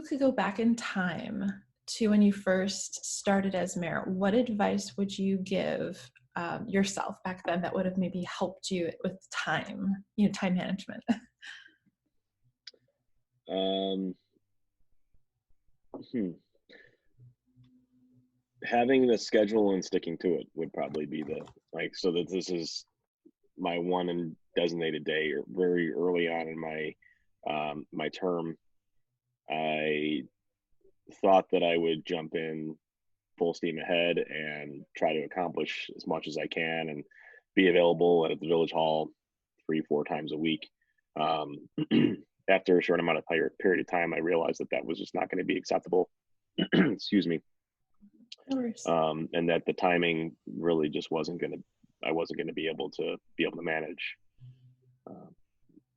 could go back in time to when you first started as mayor, what advice would you give yourself back then that would have maybe helped you with time, time management? Um, Having the schedule and sticking to it would probably be so that this is my one and designated day, or very early on in my term. I thought that I would jump in full steam ahead and try to accomplish as much as I can and be available at the village hall 3-4 times a week. After a short amount of period of time, I realized that was just not going to be acceptable. Excuse me. And that the timing really just I wasn't going to be able to manage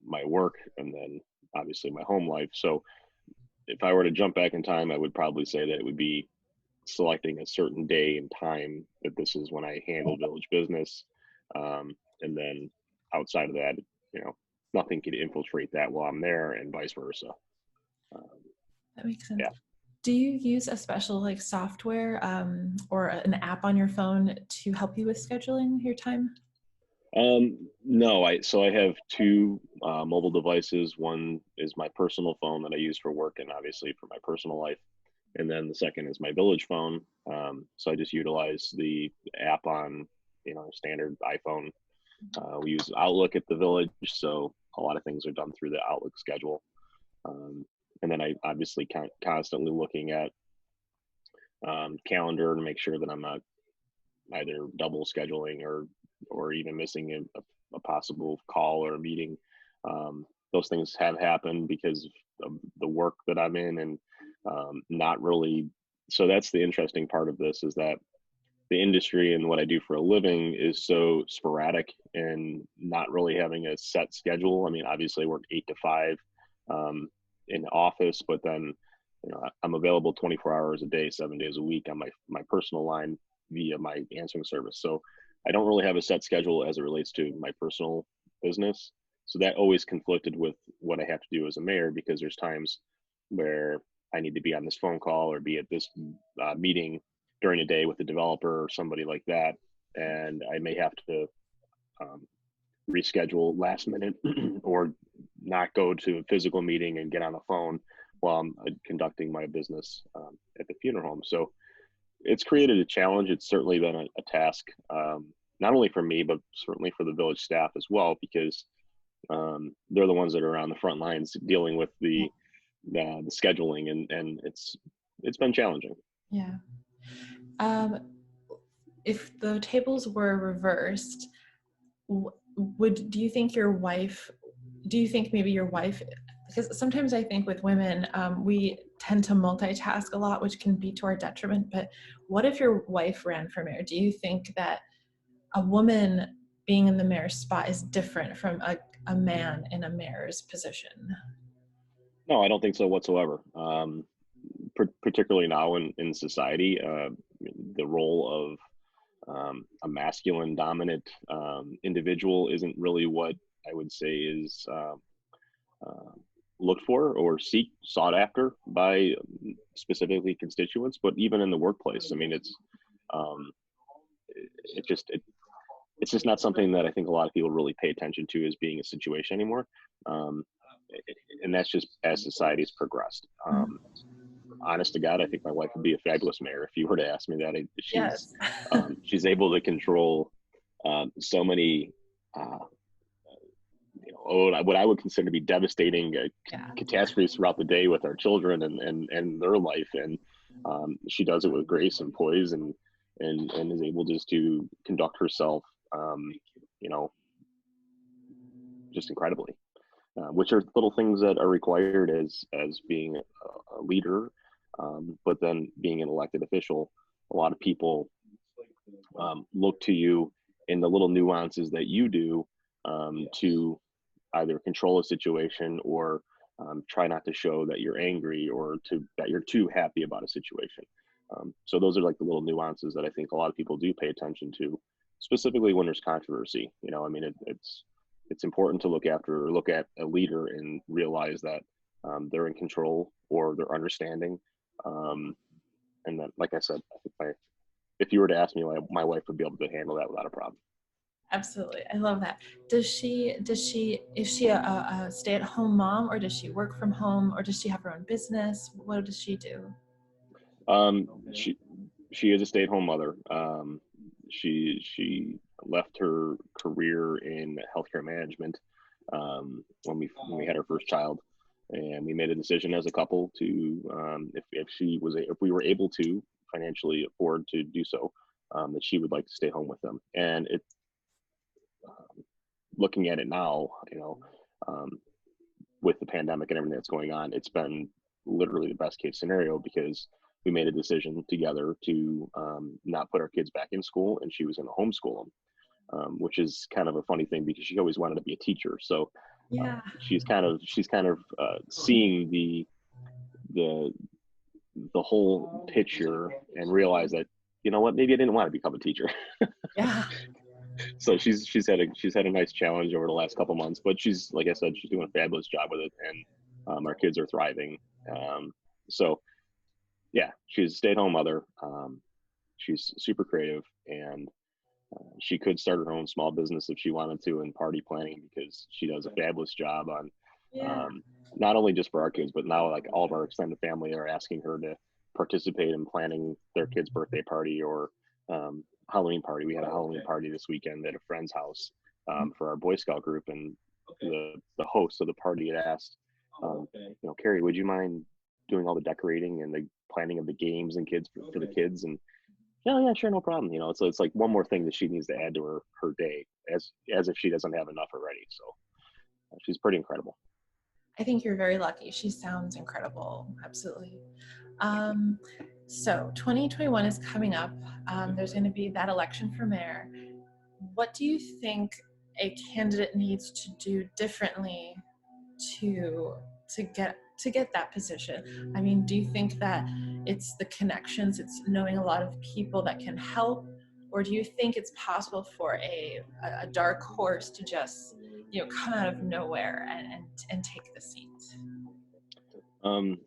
my work and then obviously my home life. So if I were to jump back in time, I would probably say that it would be selecting a certain day and time that this is when I handle village business. And then outside of that, nothing could infiltrate that while I'm there, and vice versa. That makes sense. Yeah. Do you use a special software or an app on your phone to help you with scheduling your time? No, I have two mobile devices. One is my personal phone that I use for work and obviously for my personal life. And then the second is my village phone. So I just utilize the app on, standard iPhone. We use Outlook at the village, so a lot of things are done through the Outlook schedule. And then I obviously constantly looking at calendar to make sure that I'm not either double scheduling or even missing a possible call or a meeting. Those things have happened because of the work that I'm in, and not really. So that's the interesting part of this, is that the industry and what I do for a living is so sporadic and not really having a set schedule. I mean, obviously I work 8 to 5 in the office, but then I'm available 24 hours a day, 7 days a week on my personal line via my answering service. So I don't really have a set schedule as it relates to my personal business. So that always conflicted with what I have to do as a mayor, because there's times where I need to be on this phone call or be at this meeting during the day with the developer or somebody like that. And I may have to reschedule last minute or not go to a physical meeting and get on the phone while I'm conducting my business at the funeral home. So it's created a challenge. It's certainly been a task, not only for me, but certainly for the village staff as well, because they're the ones that are on the front lines dealing with the scheduling, and it's been challenging. Yeah. If the tables were reversed, do you think maybe your wife, because sometimes I think with women, we tend to multitask a lot, which can be to our detriment, but what if your wife ran for mayor? Do you think that a woman being in the mayor's spot is different from a man in a mayor's position? No, I don't think so whatsoever. Particularly now in society, the role of a masculine dominant individual isn't really what I would say is looked for or sought after by specifically constituents, but even in the workplace. I mean, it's just not something that I think a lot of people really pay attention to as being a situation anymore. And that's just as society's progressed. Honest to God, I think my wife would be a fabulous mayor if you were to ask me that. Yes. She's able to control so many, what I would consider to be devastating catastrophes throughout the day with our children and their life. And she does it with grace and poise and is able just to conduct herself, just incredibly. Which are little things that are required as being a leader, but then being an elected official, a lot of people look to you in the little nuances that you do to either control a situation or try not to show that you're angry or that you're too happy about a situation. So those are like the little nuances that I think a lot of people do pay attention to, specifically when there's controversy. I mean, it's important to look at a leader and realize that they're in control or they're understanding. And then, like I said, if you were to ask me, my wife would be able to handle that without a problem. Absolutely. I love that. Is she a stay-at-home mom, or does she work from home, or does she have her own business? What does she do? Um, she she is a stay-at-home mother. She left her career in healthcare management when we had our first child, and we made a decision as a couple to if we were able to financially afford to do so, that she would like to stay home with them. And looking at it now, um, with the pandemic and everything that's going on, it's been literally the best case scenario because we made a decision together to not put our kids back in school, and she was going to homeschool them, which is kind of a funny thing because she always wanted to be a teacher. So Yeah. she's kind of seeing the the whole picture and realize that, you know what, maybe I didn't want to become a teacher. Yeah. So she's had a nice challenge over the last couple months, but she's, like I said, she's doing a fabulous job with it, and our kids are thriving. So yeah, she's a stay-at-home mother. She's super creative, and she could start her own small business if she wanted to in party planning, because she does a fabulous job on Yeah. um, not only just for our kids, but now like all of our extended family are asking her to participate in planning their kid's birthday party or Halloween party. We had a Halloween party this weekend at a friend's house for our Boy Scout group, and the host of the party had asked, Carrie, would you mind doing all the decorating and the planning of the games and kids for the kids? And yeah, sure, no problem. So it's like one more thing that she needs to add to her day, as if she doesn't have enough already. So she's pretty incredible. I think you're very lucky. She sounds incredible. Absolutely. Um, so 2021 is coming up. There's going to be that election for mayor. What do you think a candidate needs to do differently to get that position? I mean, do you think that it's the connections, it's knowing a lot of people that can help, or do you think it's possible for a dark horse to just come out of nowhere and take the seat? Um,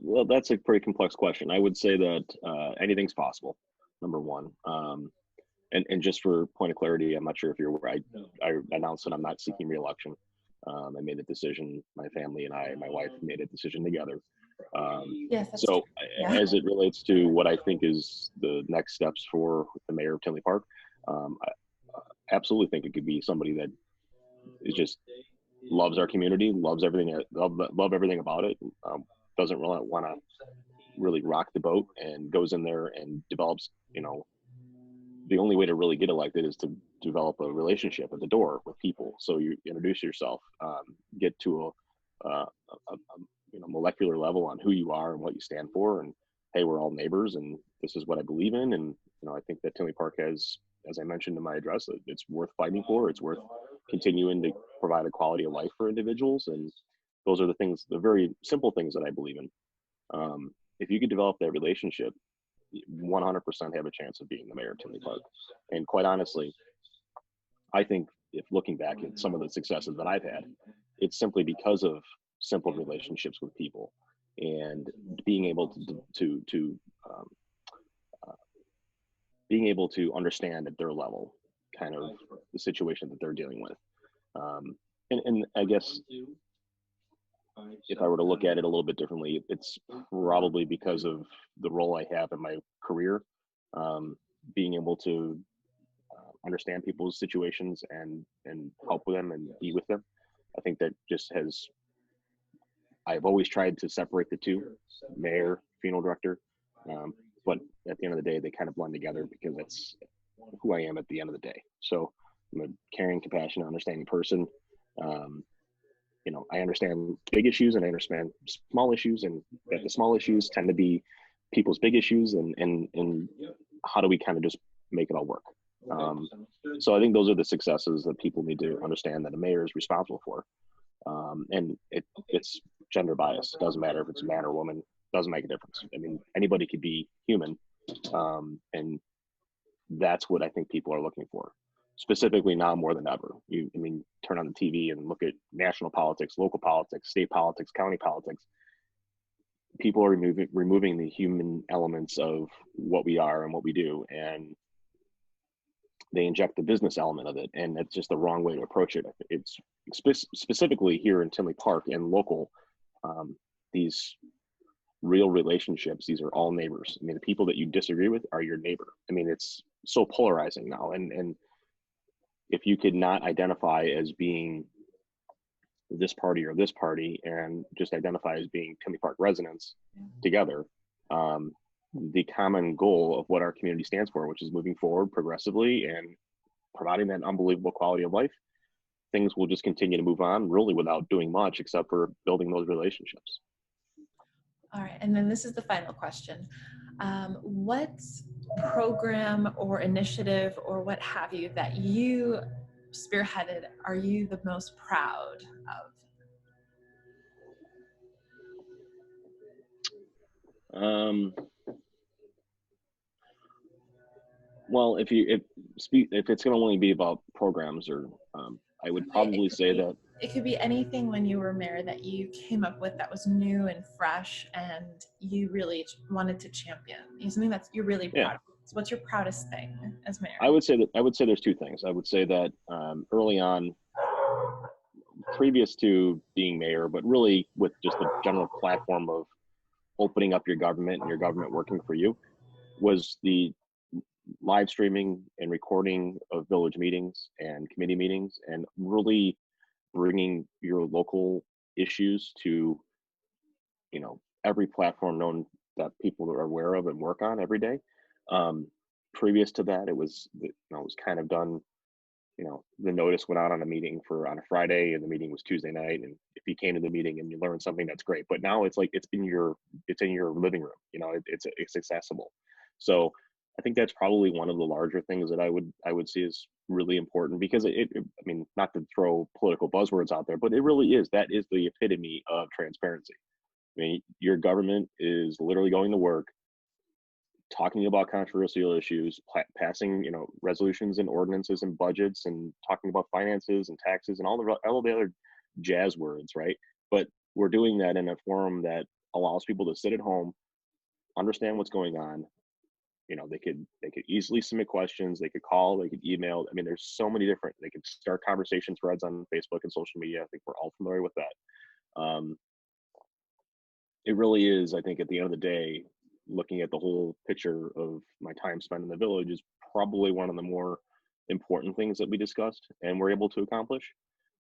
well, that's a pretty complex question. I would say that anything's possible, number one. And just for point of clarity, I'm not sure if you're aware, I announced that I'm not seeking reelection. I made a decision, my family and my wife made a decision together. Yes, that's So true. Yeah. as it relates to what I think is the next steps for the mayor of Tinley Park, I absolutely think it could be somebody that is just loves our community, loves everything, love everything about it, doesn't really want to really rock the boat, and goes in there and develops, the only way to really get elected is to develop a relationship at the door with people. So you introduce yourself, get to a molecular level on who you are and what you stand for, and hey, we're all neighbors, and this is what I believe in, and I think that Tinley Park has, as I mentioned in my address, it's worth fighting for. It's worth continuing to provide a quality of life for individuals, and those are the things, the very simple things that I believe in. If you could develop that relationship, 100% have a chance of being the mayor of Tinley Park. And quite honestly, I think if looking back at some of the successes that I've had, it's simply because of simple relationships with people and being able to being able to understand at their level kind of the situation that they're dealing with. And I guess if I were to look at it a little bit differently, it's probably because of the role I have in my career, being able to understand people's situations and help with them and be with them. I think that just has, I've always tried to separate the two, mayor, funeral director, but at the end of the day, they kind of blend together because that's who I am at the end of the day. So I'm a caring, compassionate, understanding person. I understand big issues and I understand small issues, and that the small issues tend to be people's big issues, and how do we kind of just make it all work? So I think those are the successes that people need to understand that a mayor is responsible for. And it's gender bias. It doesn't matter if it's a man or woman, doesn't make a difference. I mean, anybody could be human. And that's what I think people are looking for. specifically now more than ever. I mean, turn on the TV and look at national politics, local politics, state politics, county politics. People are removing the human elements of what we are and what we do, and they inject the business element of it, and that's just the wrong way to approach it. It's specifically here in Tinley Park and local, these real relationships, these are all neighbors. I mean, the people that you disagree with are your neighbor. I mean, it's so polarizing now, and if you could not identify as being this party or this party and just identify as being Tinley Park residents together, the common goal of what our community stands for, which is moving forward progressively and providing that unbelievable quality of life, things will just continue to move on really without doing much except for building those relationships. All right, and then this is the final question. What program or initiative or what have you that you spearheaded are you the most proud of? Well, if it's going to only be about programs, or I would probably say that it could be anything when you were mayor that you came up with that was new and fresh and you really wanted to champion. Something that you're really proud of. So what's your proudest thing as mayor? I would say there's two things. I would say that early on, previous to being mayor, but really with just the general platform of opening up your government and your government working for you, was the live streaming and recording of village meetings and committee meetings, and really bringing your local issues to, every platform known that people are aware of and work on every day. Previous to that, it was kind of done. The notice went out on a Friday, and the meeting was Tuesday night. And if you came to the meeting and you learned something, that's great. But now it's like it's in your living room. It's accessible. So I think that's probably one of the larger things that I would see is really important, because I mean, not to throw political buzzwords out there, but it really is. That is the epitome of transparency. I mean, your government is literally going to work, talking about controversial issues, passing, resolutions and ordinances and budgets, and talking about finances and taxes and all the other jazz words, right? But we're doing that in a forum that allows people to sit at home, understand what's going on. They could easily submit questions. They could call. They could email. I mean, there's so many different. They could start conversation threads on Facebook and social media. I think we're all familiar with that. It really is. I think at the end of the day, looking at the whole picture of my time spent in the village is probably one of the more important things that we discussed and were able to accomplish.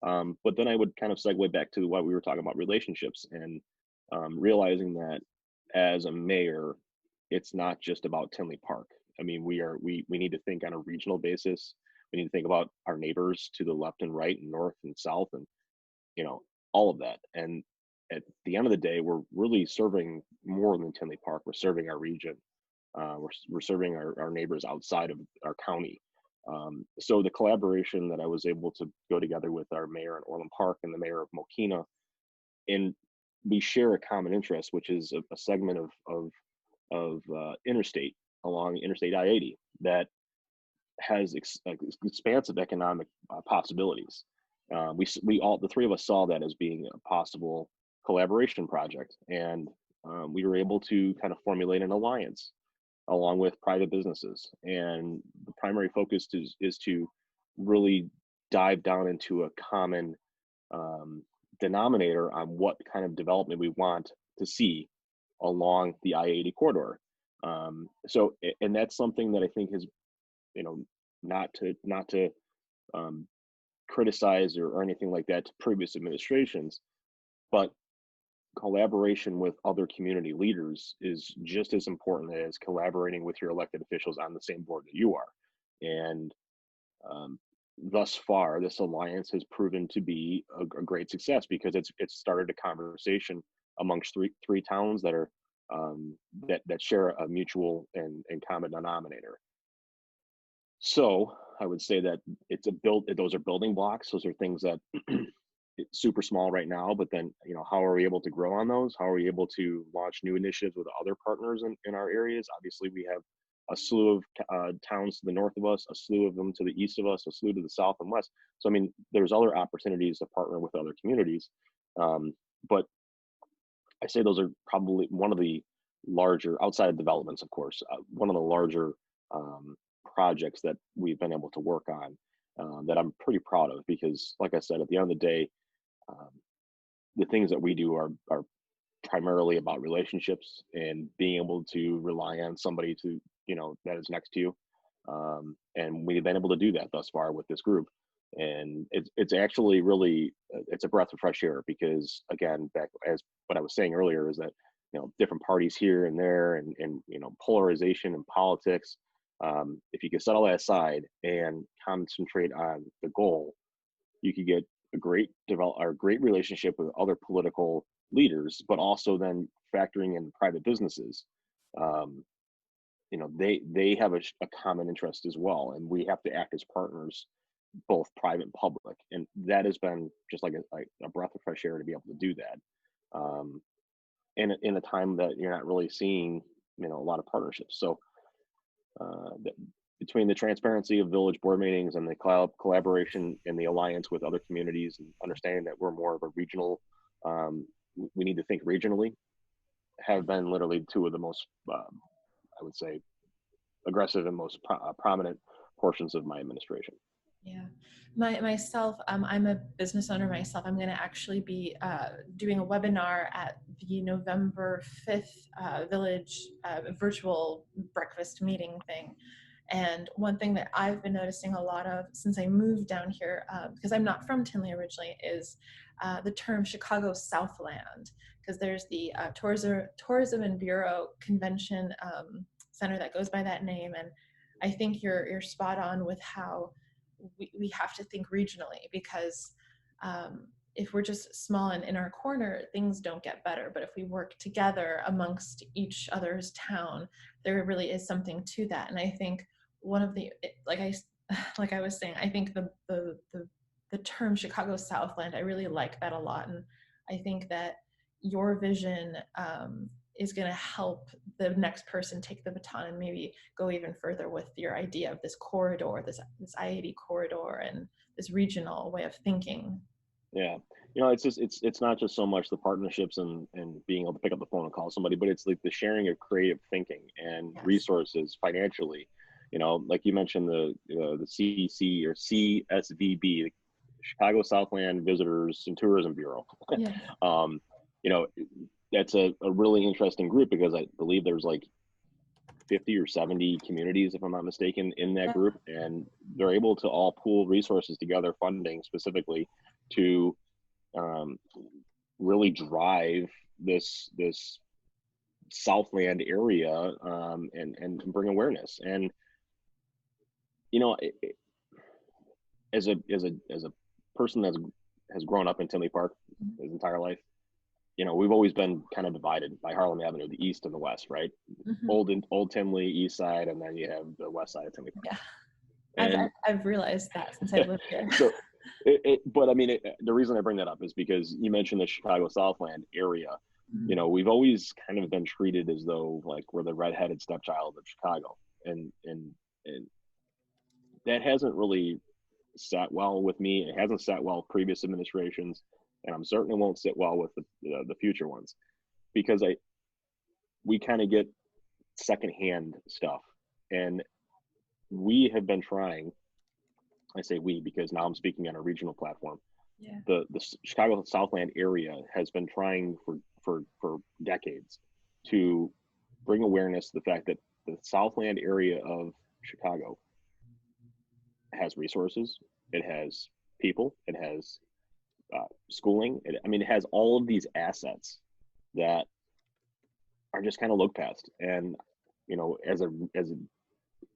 But then I would kind of segue back to what we were talking about, relationships, and realizing that as a mayor, it's not just about Tinley Park. I mean, we need to think on a regional basis. We need to think about our neighbors to the left and right and north and south, and all of that. And at the end of the day, we're really serving more than Tinley Park. We're serving our region. We're serving our neighbors outside of our county. So the collaboration that I was able to go together with our mayor in Orland Park and the mayor of Mokina, and we share a common interest, which is a segment of interstate along Interstate I-80 that has expansive economic possibilities. The three of us saw that as being a possible collaboration project, and we were able to kind of formulate an alliance along with private businesses. And the primary focus is to really dive down into a common denominator on what kind of development we want to see along the I-80 corridor. And that's something that I think is, not to criticize or anything like that to previous administrations, but collaboration with other community leaders is just as important as collaborating with your elected officials on the same board that you are. And thus far, this alliance has proven to be a great success, because it's started a conversation amongst three towns that are that share a mutual and common denominator. So I would say that those are building blocks. Those are things that it's super small right now, but then, how are we able to grow on those? How are we able to launch new initiatives with other partners in our areas? Obviously, we have a slew of towns to the north of us, a slew of them to the east of us, a slew to the south and west. So, I mean, there's other opportunities to partner with other communities. But I say those are probably one of the larger, outside of developments, of course, one of the larger projects that we've been able to work on that I'm pretty proud of, because, like I said, at the end of the day, um, the things that we do are primarily about relationships and being able to rely on somebody to, that is next to you. And we've been able to do that thus far with this group. And it's actually really, it's a breath of fresh air, because again, back as what I was saying earlier is that, different parties here and there, and polarization in politics. If you can set all that aside and concentrate on the goal, you could get a great relationship with other political leaders, but also then factoring in private businesses. They have a common interest as well, and we have to act as partners, both private and public. And that has been just like a breath of fresh air to be able to do that. In a time that you're not really seeing, a lot of partnerships. So between the transparency of village board meetings and the collaboration and the alliance with other communities, and understanding that we're more of a regional, we need to think regionally, have been literally two of the most, I would say, aggressive and most prominent portions of my administration. Yeah, myself, I'm a business owner myself. I'm going to actually be doing a webinar at the November 5th village virtual breakfast meeting thing. And one thing that I've been noticing a lot of since I moved down here, because I'm not from Tinley originally, is the term Chicago Southland, because there's the Tourism and Bureau Convention Center that goes by that name. And I think you're spot on with how we have to think regionally, because if we're just small and in our corner, things don't get better. But if we work together amongst each other's town, there really is something to that. And I think one of the, like I was saying, I think the term Chicago Southland, I really like that a lot. And I think that your vision is going to help the next person take the baton and maybe go even further with your idea of this corridor, this I-80 corridor, and this regional way of thinking. Yeah, it's not just so much the partnerships and being able to pick up the phone and call somebody, but it's like the sharing of creative thinking and Yes. resources financially. Like you mentioned the CC or CSVB, the Chicago Southland Visitors and Tourism Bureau. Yes. That's a really interesting group, because I believe there's like 50 or 70 communities, if I'm not mistaken, in that group, and they're able to all pool resources together, funding specifically to really drive this Southland area, and bring awareness. And as a person that has grown up in Tinley Park his entire life, we've always been kind of divided by Harlem Avenue, the east and the west, right? Mm-hmm. Old Tinley, east side, and then you have the west side of Tinley Park. Yeah, and I've realized that since I've lived here. So, but I mean, the reason I bring that up is because you mentioned the Chicago Southland area. Mm-hmm. We've always kind of been treated as though like we're the redheaded stepchild of Chicago, and that hasn't really sat well with me. It hasn't sat well with previous administrations, and I'm certain it won't sit well with the future ones, because we kind of get secondhand stuff, and we have been trying. I say we because now I'm speaking on a regional platform. Yeah. The Chicago Southland area has been trying for decades to bring awareness to the fact that the Southland area of Chicago has resources, it has people, it has schooling. It has all of these assets that are just kind of looked past. And as an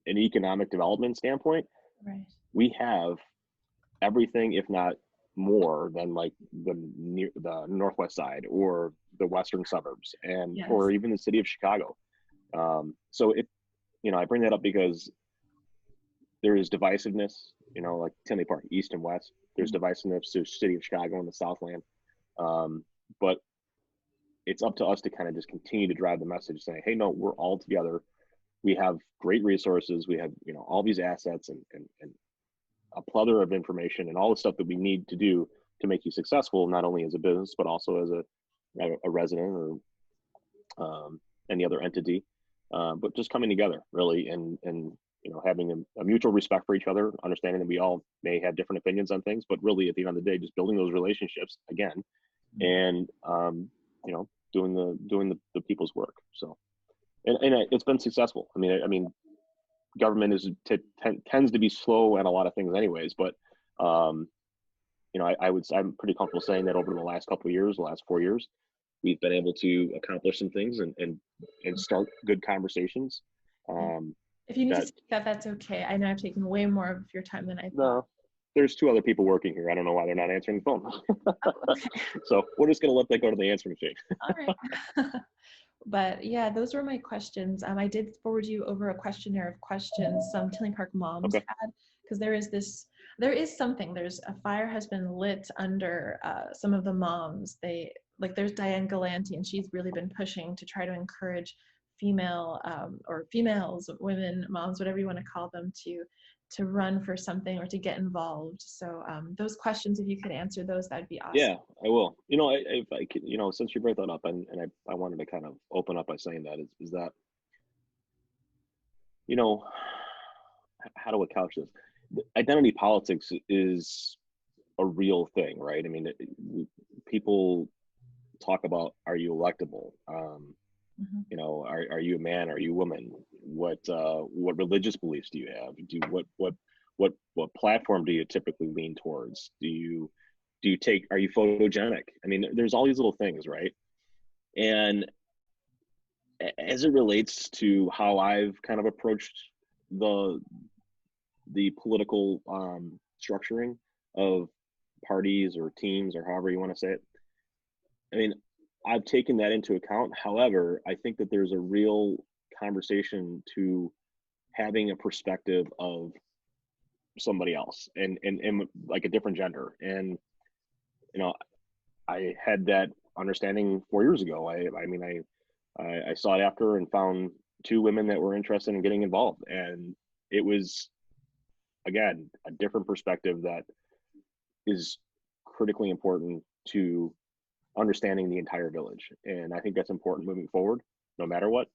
economic development standpoint, right, we have everything, if not more than like the northwest side or the western suburbs, and yes, or even the city of Chicago. So I bring that up because there is divisiveness, like Tinley Park, east and west. There's divisiveness to the city of Chicago and the Southland. But it's up to us to kind of just continue to drive the message saying, hey, no, we're all together. we have great resources. We have, all these assets and a plethora of information and all the stuff that we need to do to make you successful, not only as a business, but also as a resident or any other entity. But just coming together really, and having a mutual respect for each other, understanding that we all may have different opinions on things, but really at the end of the day, just building those relationships again, and doing the people's work. So, and it's been successful. I mean, government tends to be slow at a lot of things, anyways. But I'm pretty comfortable saying that over the last couple of years, the last 4 years, we've been able to accomplish some things and start good conversations. If you need to speak up, that's okay. I know I've taken way more of your time than I thought. No, there's 2 other people working here. I don't know why they're not answering the phone. Okay. So we're just going to let that go to the answering machine. All right. But yeah, those were my questions. I did forward you over a questionnaire of questions some Tinley Park moms had, because there's a fire has been lit under some of the moms. There's Diane Galanti, and she's really been pushing to try to encourage females, women, moms, whatever you want to call them, to run for something or to get involved. So those questions, if you could answer those, that'd be awesome. Yeah, I will. If I could, since you brought that up, and I wanted to kind of open up by saying that is that, how do I couch this? Identity politics is a real thing, right? I mean, people talk about, are you electable? Are you a man? Are you a woman? What religious beliefs do you have? What platform do you typically lean towards? Are you photogenic? I mean, there's all these little things, right? And as it relates to how I've kind of approached the political structuring of parties or teams, or however you want to say it, I mean, I've taken that into account. However, I think that there's a real conversation to having a perspective of somebody else and like a different gender. And, I had that understanding 4 years ago. I sought after and found 2 women that were interested in getting involved. And it was, again, a different perspective that is critically important to understanding the entire village. And I think that's important moving forward, no matter what.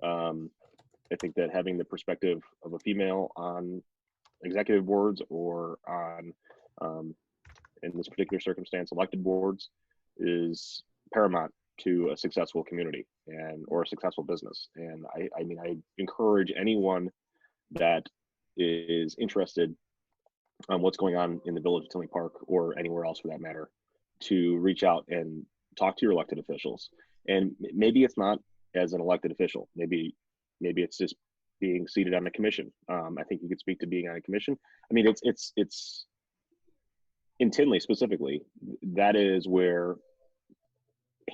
I think that having the perspective of a female on executive boards or on, in this particular circumstance, elected boards, is paramount to a successful community or a successful business. And I encourage anyone that is interested on what's going on in the village of Tinley Park, or anywhere else for that matter, to reach out and talk to your elected officials. And maybe it's not as an elected official. Maybe it's just being seated on a commission. I think you could speak to being on a commission. I mean, it's in Tinley specifically, that is where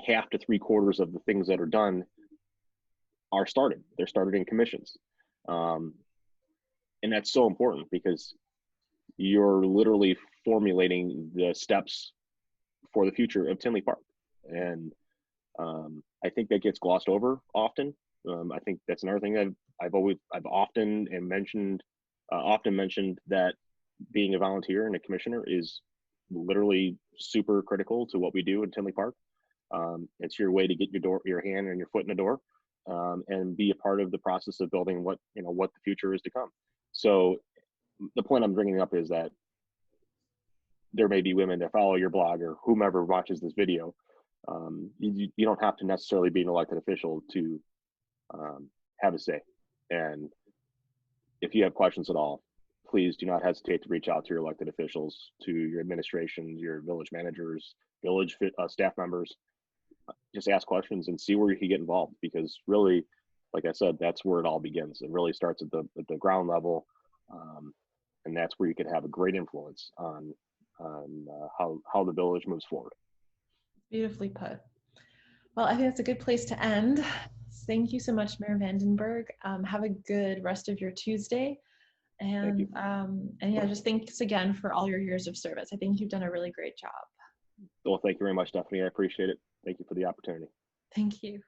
half to 3/4 of the things that are done are started. They're started in commissions. And that's so important, because you're literally formulating the steps for the future of Tinley Park. And I think that gets glossed over often. I think that's another thing I've often mentioned that being a volunteer and a commissioner is literally super critical to what we do in Tinley Park. It's your way to get your hand and your foot in the door, and be a part of the process of building what the future is to come. So the point I'm bringing up is that there may be women that follow your blog, or whomever watches this video. You don't have to necessarily be an elected official to have a say. And if you have questions at all, please do not hesitate to reach out to your elected officials, to your administration, your village managers, village staff members. Just ask questions and see where you can get involved, because really, like I said, that's where it all begins. It really starts at the ground level, and that's where you can have a great influence on how the village moves forward. Beautifully put. Well, I think that's a good place to end. Thank you so much, Mayor Vandenberg. Have a good rest of your Tuesday. And yeah, just thanks again for all your years of service. I think you've done a really great job. Well, thank you very much, Stephanie. I appreciate it. Thank you for the opportunity. Thank you.